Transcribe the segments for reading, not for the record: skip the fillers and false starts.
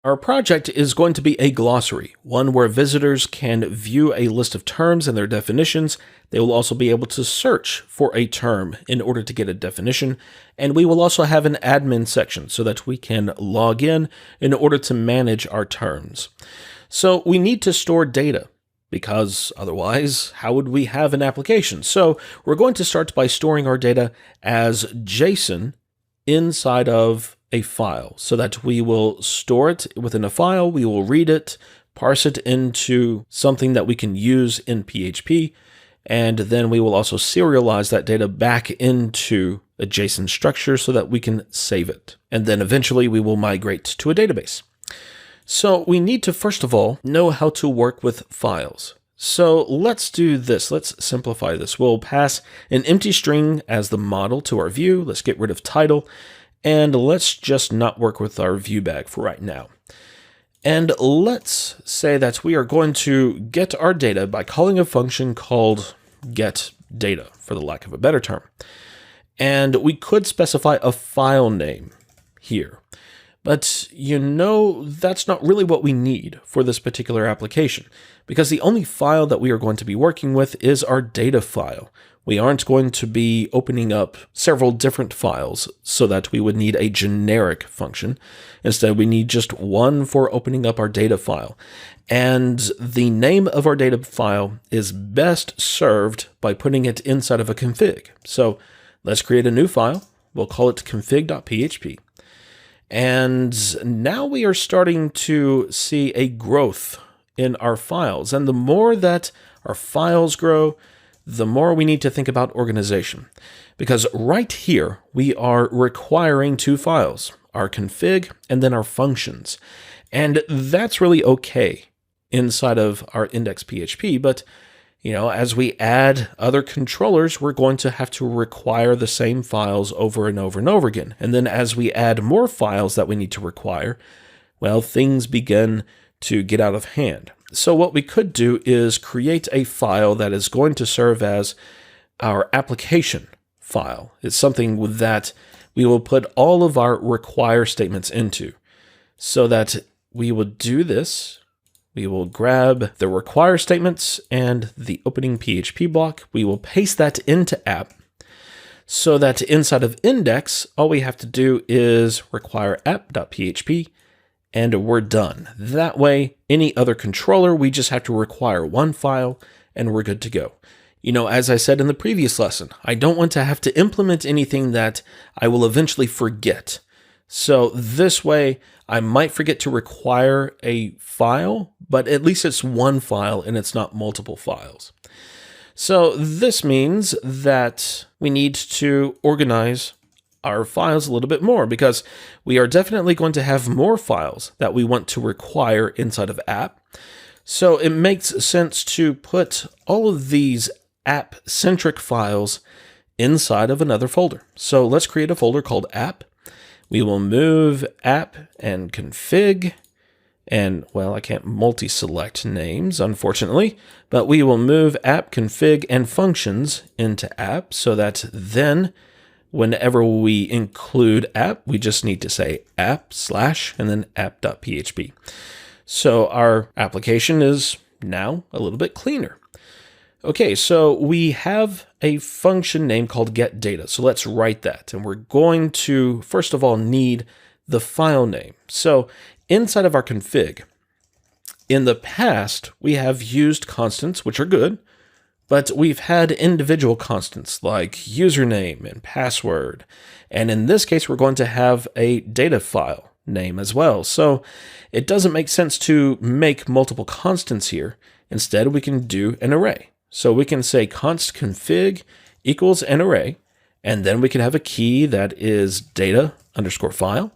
Our project is going to be a glossary, one where visitors can view a list of terms and their definitions. They will also be able to search for a term in order to get a definition. And we will also have an admin section so that we can log in order to manage our terms. So we need to store data, because otherwise, how would we have an application? So we're going to start by storing our data as JSON inside of a file, so that we will store it within a file, we will read it, parse it into something that we can use in PHP, and then we will also serialize that data back into a JSON structure so that we can save it. And then eventually we will migrate to a database. So we need to, first of all, know how to work with files. So let's do this. Let's simplify this. We'll pass an empty string as the model to our view. Let's get rid of title. And let's just not work with our view bag for right now. And let's say that we are going to get our data by calling a function called getData, for the lack of a better term. And we could specify a file name here. But that's not really what we need for this particular application, because the only file that we are going to be working with is our data file. We aren't going to be opening up several different files so that we would need a generic function. Instead, we need just one for opening up our data file. And the name of our data file is best served by putting it inside of a config. So let's create a new file. We'll call it config.php. And now we are starting to see a growth in our files. And the more that our files grow, the more we need to think about organization. Because right here, we are requiring two files, our config and then our functions. And that's really okay inside of our index.php, but as we add other controllers, we're going to have to require the same files over and over and over again. And then as we add more files that we need to require, well, things begin to get out of hand. So what we could do is create a file that is going to serve as our application file. It's something that we will put all of our require statements into, so that we will do this. We will grab the require statements and the opening PHP block. We will paste that into app, so that inside of index, all we have to do is require app.php, and we're done. That way, any other controller, we just have to require one file, and we're good to go. As I said in the previous lesson, I don't want to have to implement anything that I will eventually forget. So this way, I might forget to require a file, but at least it's one file and it's not multiple files. So this means that we need to organize our files a little bit more, because we are definitely going to have more files that we want to require inside of app. So it makes sense to put all of these app-centric files inside of another folder. So let's create a folder called app. We will move app and config, and well, I can't multi-select names, unfortunately, but we will move app, config, and functions into app, so that then whenever we include app, we just need to say app / and then app.php. So our application is now a little bit cleaner. Okay, so we have a function name called getData. So let's write that. And we're going to, first of all, need the file name. So inside of our config, in the past, we have used constants, which are good, but we've had individual constants like username and password. And in this case, we're going to have a data file name as well. So it doesn't make sense to make multiple constants here. Instead, we can do an array. So we can say const config equals an array, and then we can have a key that is data_file,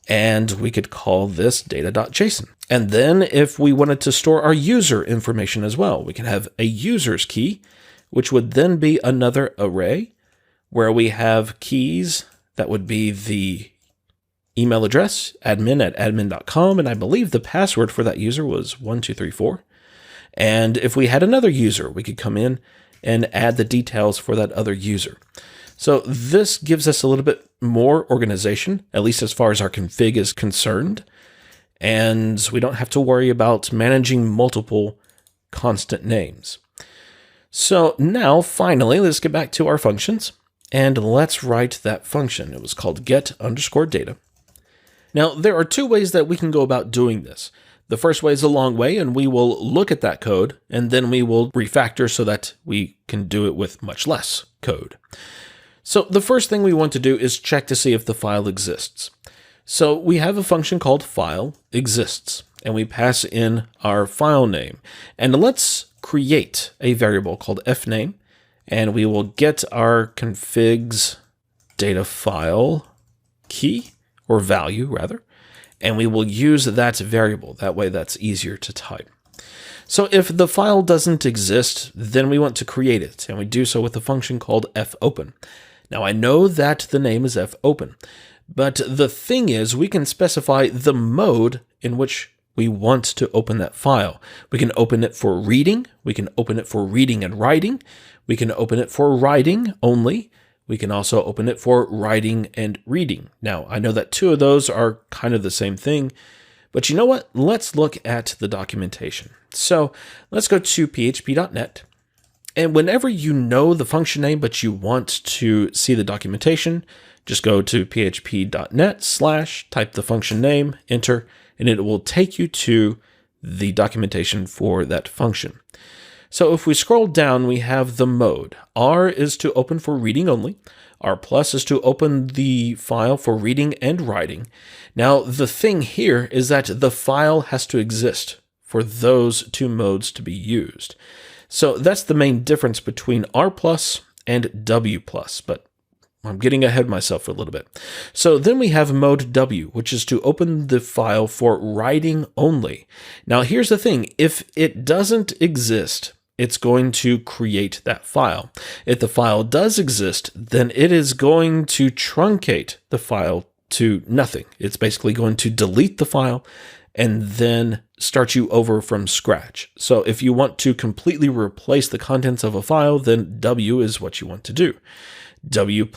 and we could call this data.json. And then if we wanted to store our user information as well, we can have a user's key, which would then be another array where we have keys that would be the email address, admin@admin.com, and I believe the password for that user was 1234. And if we had another user, we could come in and add the details for that other user. So this gives us a little bit more organization, at least as far as our config is concerned. and we don't have to worry about managing multiple constant names. So now, finally, let's get back to our functions, and let's write that function. It was called get_data. Now, there are two ways that we can go about doing this. The first way is a long way, and we will look at that code, and then we will refactor so that we can do it with much less code. So the first thing we want to do is check to see if the file exists. So we have a function called file exists, and we pass in our file name. And let's create a variable called fname, and we will get our configs data file key, or value rather, and we will use that variable. That way that's easier to type. So if the file doesn't exist, then we want to create it, and we do so with a function called fopen. Now I know that the name is fopen, but the thing is we can specify the mode in which we want to open that file. We can open it for reading, we can open it for reading and writing, we can open it for writing only, we can also open it for writing and reading. Now, I know that two of those are kind of the same thing, but you know what? Let's look at the documentation. So let's go to php.net, and whenever you know the function name but you want to see the documentation, just go to php.net/ type the function name, enter, and it will take you to the documentation for that function. So if we scroll down, we have the mode. R is to open for reading only. R+ is to open the file for reading and writing. Now, the thing here is that the file has to exist for those two modes to be used. So that's the main difference between R+ and W+, but I'm getting ahead of myself a little bit. So then we have mode W, which is to open the file for writing only. Now, here's the thing. If it doesn't exist, it's going to create that file. If the file does exist, then it is going to truncate the file to nothing. It's basically going to delete the file and then start you over from scratch. So if you want to completely replace the contents of a file, then W is what you want to do. W+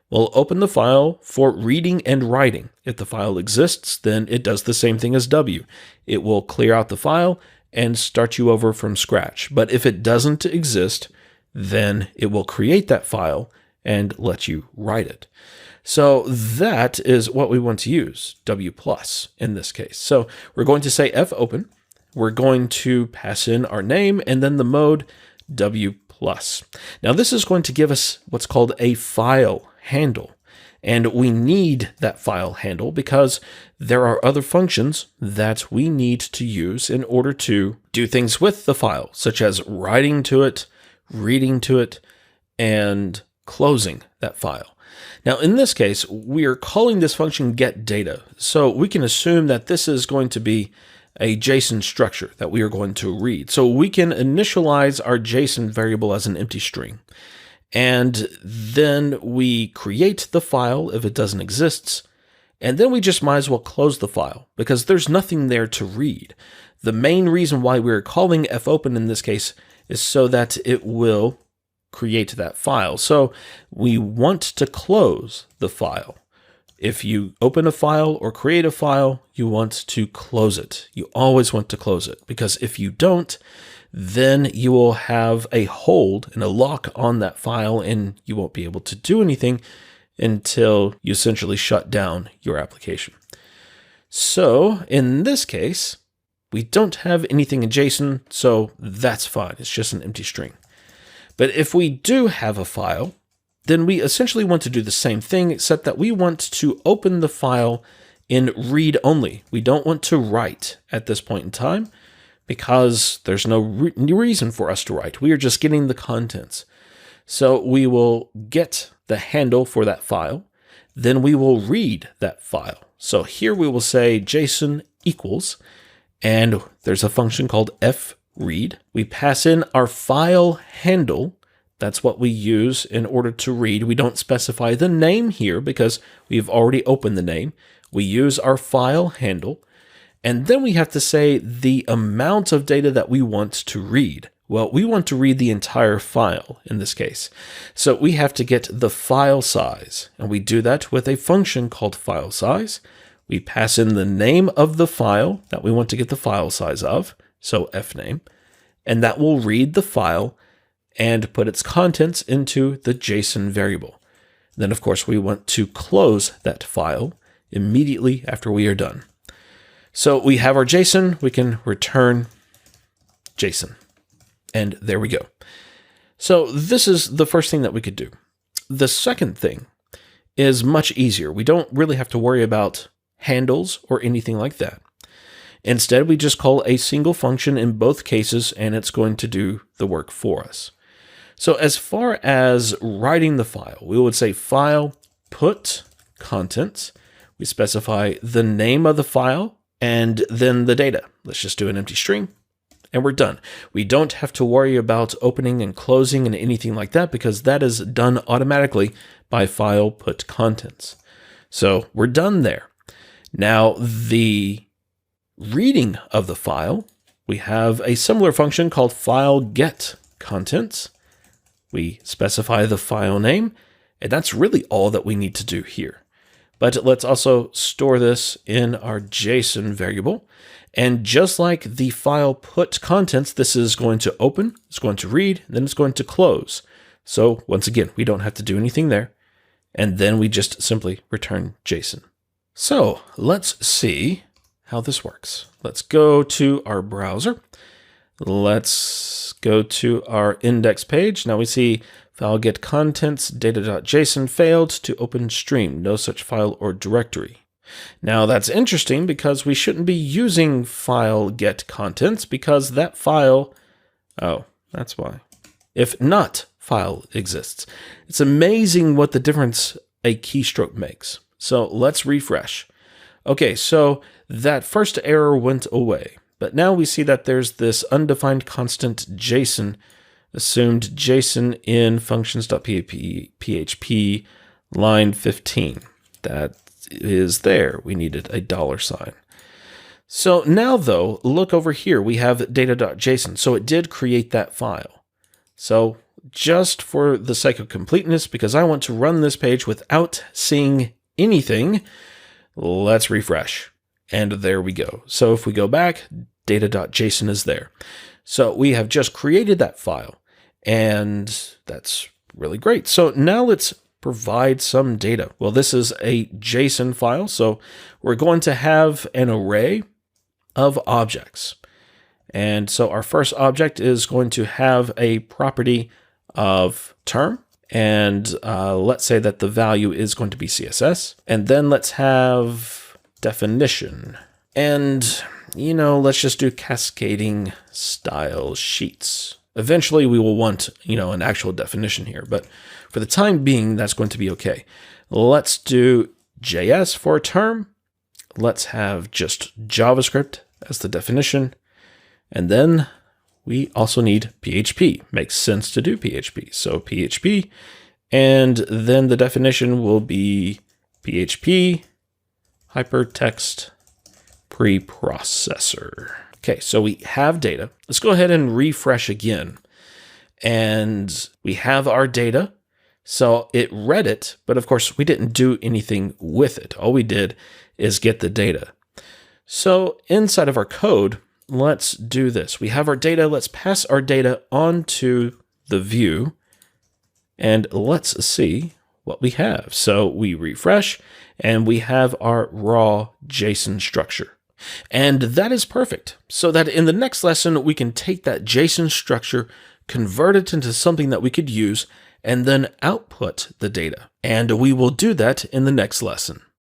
will open the file for reading and writing. If the file exists, then it does the same thing as W. It will clear out the file and start you over from scratch. But if it doesn't exist, then it will create that file and let you write it. So that is what we want to use, W+ in this case. So we're going to say fopen, we're going to pass in our name, and then the mode W+. Now this is going to give us what's called a file handle. And we need that file handle because there are other functions that we need to use in order to do things with the file, such as writing to it, reading to it, and closing that file. Now, in this case, we are calling this function getData, so we can assume that this is going to be a JSON structure that we are going to read. So we can initialize our JSON variable as an empty string. And then we create the file if it doesn't exist, and then we just might as well close the file because there's nothing there to read. The main reason why we're calling fopen in this case is so that it will create that file. So we want to close the file. If you open a file or create a file, you want to close it. You always want to close it because if you don't, then you will have a hold and a lock on that file and you won't be able to do anything until you essentially shut down your application. So in this case, we don't have anything in JSON, so that's fine. It's just an empty string. But if we do have a file, then we essentially want to do the same thing, except that we want to open the file in read only. We don't want to write at this point in time, because there's no reason for us to write. We are just getting the contents. So we will get the handle for that file, then we will read that file. So here we will say JSON equals, and there's a function called fread. We pass in our file handle. That's what we use in order to read. We don't specify the name here because we've already opened the name. We use our file handle. And then we have to say the amount of data that we want to read. Well, we want to read the entire file in this case. So we have to get the file size, and we do that with a function called file size. We pass in the name of the file that we want to get the file size of, so fname, and that will read the file and put its contents into the JSON variable. Then, of course, we want to close that file immediately after we are done. So we have our JSON, we can return JSON, and there we go. So this is the first thing that we could do. The second thing is much easier. We don't really have to worry about handles or anything like that. Instead, we just call a single function in both cases, and it's going to do the work for us. So as far as writing the file, we would say file put contents. We specify the name of the file and then the data. Let's just do an empty string, and we're done. We don't have to worry about opening and closing and anything like that, because that is done automatically by file put contents. So we're done there. Now, the reading of the file, we have a similar function called file get contents. We specify the file name, and that's really all that we need to do here. But let's also store this in our JSON variable. And just like the file put contents, this is going to open, it's going to read, then it's going to close. So once again, we don't have to do anything there. And then we just simply return JSON. So let's see how this works. Let's go to our browser. Let's go to our index page. Now we see file get contents data.json failed to open stream, no such file or directory. Now that's interesting because we shouldn't be using file get contents because that file, oh, that's why. If not file exists. It's amazing what the difference a keystroke makes. So let's refresh. Okay, so that first error went away, but now we see that there's this undefined constant JSON, assumed JSON in functions.php line 15. That is there. We needed a $sign. So now though, look over here, we have data.json. So it did create that file. So just for the sake of completeness, because I want to run this page without seeing anything, let's refresh. And there we go. So if we go back, data.json is there. So we have just created that file, and that's really great. So now let's provide some data. Well, this is a JSON file, so we're going to have an array of objects. And so our first object is going to have a property of term, and let's say that the value is going to be CSS. And then let's have definition. And, you know, let's just do cascading style sheets. Eventually we will want, you know, an actual definition here, but for the time being, that's going to be okay. Let's do JS for a term. Let's have just JavaScript as the definition. And then we also need PHP. Makes sense to do PHP. So PHP, and then the definition will be PHP hypertext preprocessor. Okay, so we have data. Let's go ahead and refresh again. And we have our data. So it read it, but of course we didn't do anything with it. All we did is get the data. So inside of our code, let's do this. We have our data. Let's pass our data onto the view, and let's see what we have. So we refresh, and we have our raw JSON structure. And that is perfect. So that in the next lesson, we can take that JSON structure, convert it into something that we could use, and then output the data. And we will do that in the next lesson.